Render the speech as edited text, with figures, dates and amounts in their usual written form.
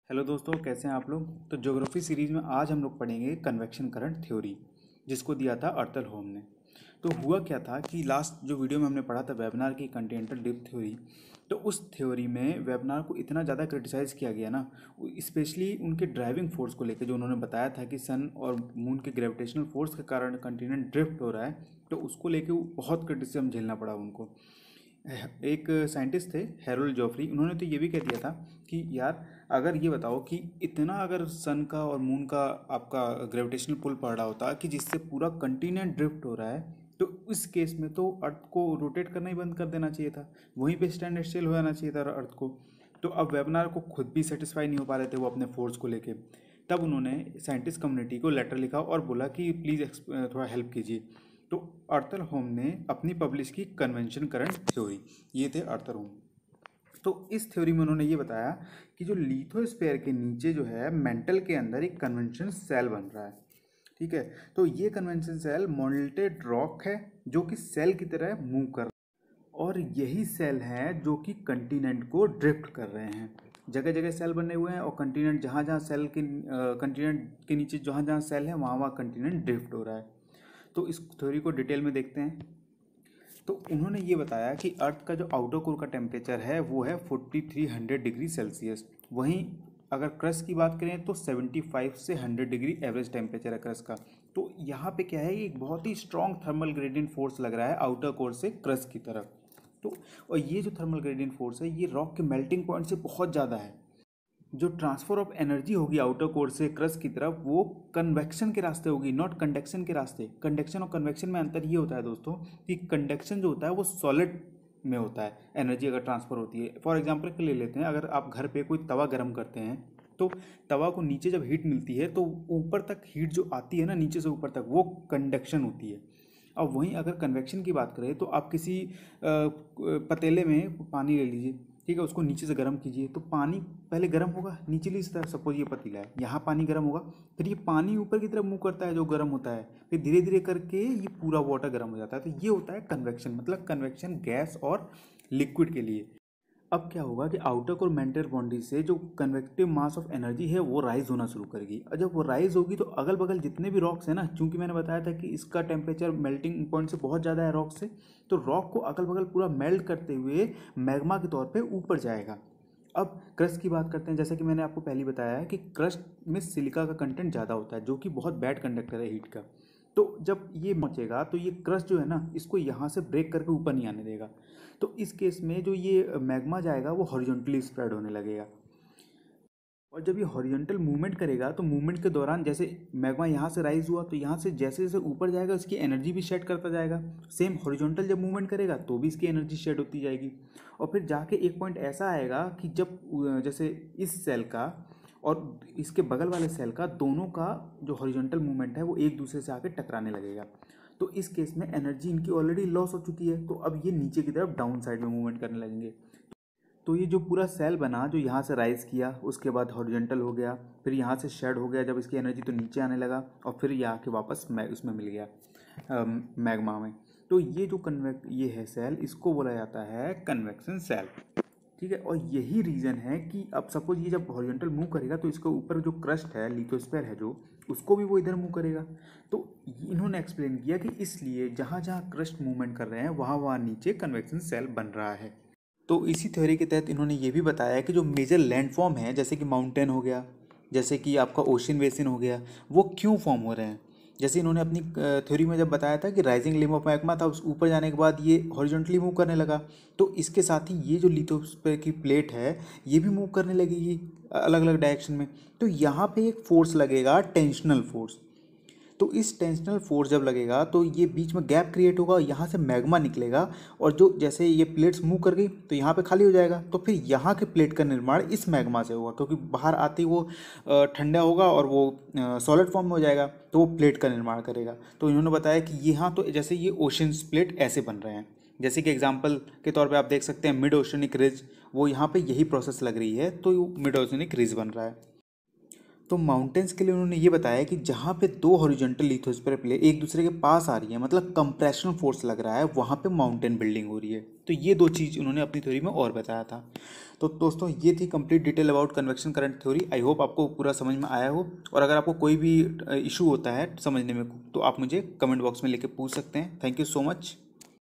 Hello दोस्तों, कैसे हैं आप लोग। तो ज्योग्राफी सीरीज में आज हम लोग पढ़ेंगे कन्वेक्शन करंट थ्योरी, जिसको दिया था अर्थल होम ने। तो हुआ क्या था कि लास्ट जो वीडियो में हमने पढ़ा था वेबनार की कंटिनेंटल ड्रिफ्ट थ्योरी। तो उस थ्योरी में वेबनार को इतना ज़्यादा क्रिटिसाइज़ किया गया ना, स्पेशली उनके ड्राइविंग फोर्स को लेकर, जो उन्होंने बताया था कि सन और मून के ग्रेविटेशनल फोर्स के कारण कंटिनेंट ड्रिफ्ट हो रहा है। तो उसको लेके बहुत क्रिटिसिज्म झेलना पड़ा उनको। एक साइंटिस्ट थे हैरोल्ड जॉफरी, उन्होंने तो ये भी कह दिया था कि यार अगर ये बताओ कि इतना अगर सन का और मून का आपका ग्रेविटेशनल पुल पड़ रहा होता कि जिससे पूरा कंटिनेंट ड्रिफ्ट हो रहा है, तो इस केस में तो अर्थ को रोटेट करना ही बंद कर देना चाहिए था, वहीं पे स्टैंड स्टिल हो जाना चाहिए था अर्थ को। तो अब वेबनार को खुद भी सेटिस्फाई नहीं हो पा रहे थे वो अपने फोर्स को लेके। तब उन्होंने साइंटिस्ट कम्युनिटी को लेटर लिखा और बोला कि प्लीज़ थोड़ा हेल्प कीजिए। तो अर्थर होम ने अपनी पब्लिश की कन्वेंशन करंट थ्योरी, ये थे अर्थर होम। तो इस थ्योरी में उन्होंने ये बताया कि जो लिथोस्फीयर के नीचे जो है मेंटल के अंदर एक कन्वेंशन सेल बन रहा है। ठीक है, तो ये कन्वेंशन सेल मोल्टेड रॉक है जो कि सेल की तरह मूव कर रहा है, और यही सेल हैं जो कि कंटिनेंट को ड्रिफ्ट कर रहे हैं। जगह जगह सेल बने हुए हैं और कंटिनेंट जहाँ जहाँ सेल के कंटिनेंट के नीचे जहाँ जहाँ सेल है वहाँ वहाँ कंटिनेंट ड्रिफ्ट हो रहा है। तो इस थ्योरी को डिटेल में देखते हैं। तो उन्होंने ये बताया कि अर्थ का जो आउटर कोर का टेम्परेचर है वो है 4300 डिग्री सेल्सियस। वहीं अगर क्रस्ट की बात करें तो 75 से 100 डिग्री एवरेज टेम्परेचर है क्रस्ट का। तो यहाँ पे क्या है, एक बहुत ही स्ट्रॉन्ग थर्मल ग्रेडियंट फोर्स लग रहा है आउटर कोर से क्रस्ट की तरफ। तो और ये जो थर्मल ग्रेडियंट फोर्स है ये रॉक के मेल्टिंग पॉइंट से बहुत ज़्यादा है। जो ट्रांसफर ऑफ एनर्जी होगी आउटर कोर से क्रस्ट की तरफ वो कन्वेक्शन के रास्ते होगी, नॉट कंडक्शन के रास्ते। कंडक्शन और कन्वेक्शन में अंतर ये होता है दोस्तों कि कंडक्शन जो होता है वो सॉलिड में होता है, एनर्जी अगर ट्रांसफर होती है। फॉर एग्जांपल के ले लेते हैं, अगर आप घर पे कोई तवा गर्म करते हैं तो तवा को नीचे जब हीट मिलती है तो ऊपर तक हीट जो आती है ना, नीचे से ऊपर तक, वो कंडक्शन होती है। अब वहीं अगर कन्वेक्शन की बात करें तो आप किसी पतीले में पानी ले लीजिए, ठीक है, उसको नीचे से गर्म कीजिए तो पानी पहले गर्म होगा निचली तरफ। सपोज ये पतीला है, यहाँ पानी गर्म होगा, फिर ये पानी ऊपर की तरफ मूव करता है जो गर्म होता है, फिर धीरे धीरे करके ये पूरा वाटर गर्म हो जाता है। तो ये होता है कन्वेक्शन, मतलब कन्वेक्शन गैस और लिक्विड के लिए। अब क्या होगा कि आउटर कोर मेंटल बाउंड्री से जो कन्वेक्टिव मास ऑफ एनर्जी है वो राइज होना शुरू करेगी, और जब वो राइज होगी तो अगल बगल जितने भी रॉक्स हैं ना, चूंकि मैंने बताया था कि इसका टेम्परेचर मेल्टिंग पॉइंट से बहुत ज़्यादा है रॉक से, तो रॉक को अगल बगल पूरा मेल्ट करते हुए मैग्मा के तौर पे ऊपर जाएगा। अब क्रस्ट की बात करते हैं। जैसा कि मैंने आपको पहले बताया है कि क्रस्ट में सिलिका का कंटेंट ज़्यादा होता है जो कि बहुत बैड कंडक्टर है हीट का। तो जब ये पहुंचेगा तो ये क्रस्ट जो है ना, इसको यहाँ से ब्रेक करके ऊपर नहीं आने देगा। तो इस केस में जो ये मैग्मा जाएगा वो हॉरिजॉन्टली स्प्रेड होने लगेगा, और जब ये हॉरिजॉन्टल मूवमेंट करेगा तो मूवमेंट के दौरान जैसे मैग्मा यहाँ से राइज हुआ तो यहाँ से जैसे जैसे ऊपर जाएगा इसकी एनर्जी भी शेड करता जाएगा। सेम हॉरिजॉन्टल जब मूवमेंट करेगा तो भी इसकी एनर्जी शेड होती जाएगी, और फिर जाके एक पॉइंट ऐसा आएगा कि जब जैसे इस सेल का और इसके बगल वाले सेल का दोनों का जो हॉरिजॉन्टल मूवमेंट है वो एक दूसरे से आके टकराने लगेगा। तो इस केस में एनर्जी इनकी ऑलरेडी लॉस हो चुकी है, तो अब ये नीचे की तरफ डाउन साइड में मूवमेंट करने लगेंगे। तो ये जो पूरा सेल बना जो यहाँ से राइज किया, उसके बाद हॉरिजॉन्टल हो गया, फिर यहाँ से शेड हो गया जब इसकी एनर्जी, तो नीचे आने लगा, और फिर ये आके वापस उसमें मिल गया मैग्मा में। तो ये जो ये है सेल, इसको बोला जाता है कन्वेक्शन सेल। ठीक है, और यही रीज़न है कि अब सपोज ये जब हॉरिजॉन्टल मूव करेगा तो इसके ऊपर जो क्रस्ट है, लिथोस्फीयर है जो, उसको भी वो इधर मूव करेगा। तो इन्होंने एक्सप्लेन किया कि इसलिए जहाँ जहाँ क्रस्ट मूवमेंट कर रहे हैं वहाँ वहाँ नीचे कन्वेक्शन सेल बन रहा है। तो इसी थ्योरी के तहत इन्होंने ये भी बताया कि जो मेजर लैंडफॉर्म है, जैसे कि माउंटेन हो गया, जैसे कि आपका ओशन बेसिन हो गया, वो क्यों फॉर्म हो रहे हैं। जैसे इन्होंने अपनी थ्योरी में जब बताया था कि राइजिंग लिम ऑफ मैग्मा था, उस ऊपर जाने के बाद ये हॉरिजॉन्टली मूव करने लगा, तो इसके साथ ही ये जो लिथोस्फीयर की प्लेट है ये भी मूव करने लगेगी अलग अलग डायरेक्शन में। तो यहाँ पे एक फोर्स लगेगा, टेंशनल फोर्स। तो इस टेंशनल फोर्स जब लगेगा तो ये बीच में गैप क्रिएट होगा, यहाँ से मैग्मा निकलेगा, और जो जैसे ये प्लेट्स मूव कर गई तो यहाँ पे खाली हो जाएगा, तो फिर यहाँ के प्लेट का निर्माण इस मैग्मा से होगा, क्योंकि बाहर आते ही वो ठंडा होगा और वो सॉलिड फॉर्म में हो जाएगा, तो वो प्लेट का निर्माण करेगा। तो इन्होंने बताया कि यहाँ तो जैसे ये ओशंस प्लेट ऐसे बन रहे हैं, जैसे कि एग्जाम्पल के तौर पे आप देख सकते हैं मिड ओशनिक रिज, वो यहाँ पे यही प्रोसेस लग रही है, तो मिड ओशनिक रिज बन रहा है। तो माउंटेन्स के लिए उन्होंने ये बताया कि जहाँ पे दो हॉरिजॉन्टल लिथोस्फीयर प्लेट एक दूसरे के पास आ रही है, मतलब कंप्रेशनल फोर्स लग रहा है, वहाँ पे माउंटेन बिल्डिंग हो रही है। तो ये दो चीज़ उन्होंने अपनी थ्योरी में और बताया था। तो दोस्तों ये थी complete detail about convection current theory. I hope आपको पूरा समझ में आया हो, और अगर आपको कोई भी इशू होता है समझने में तो आप मुझे कमेंट बॉक्स में लेके पूछ सकते हैं। Thank you so much.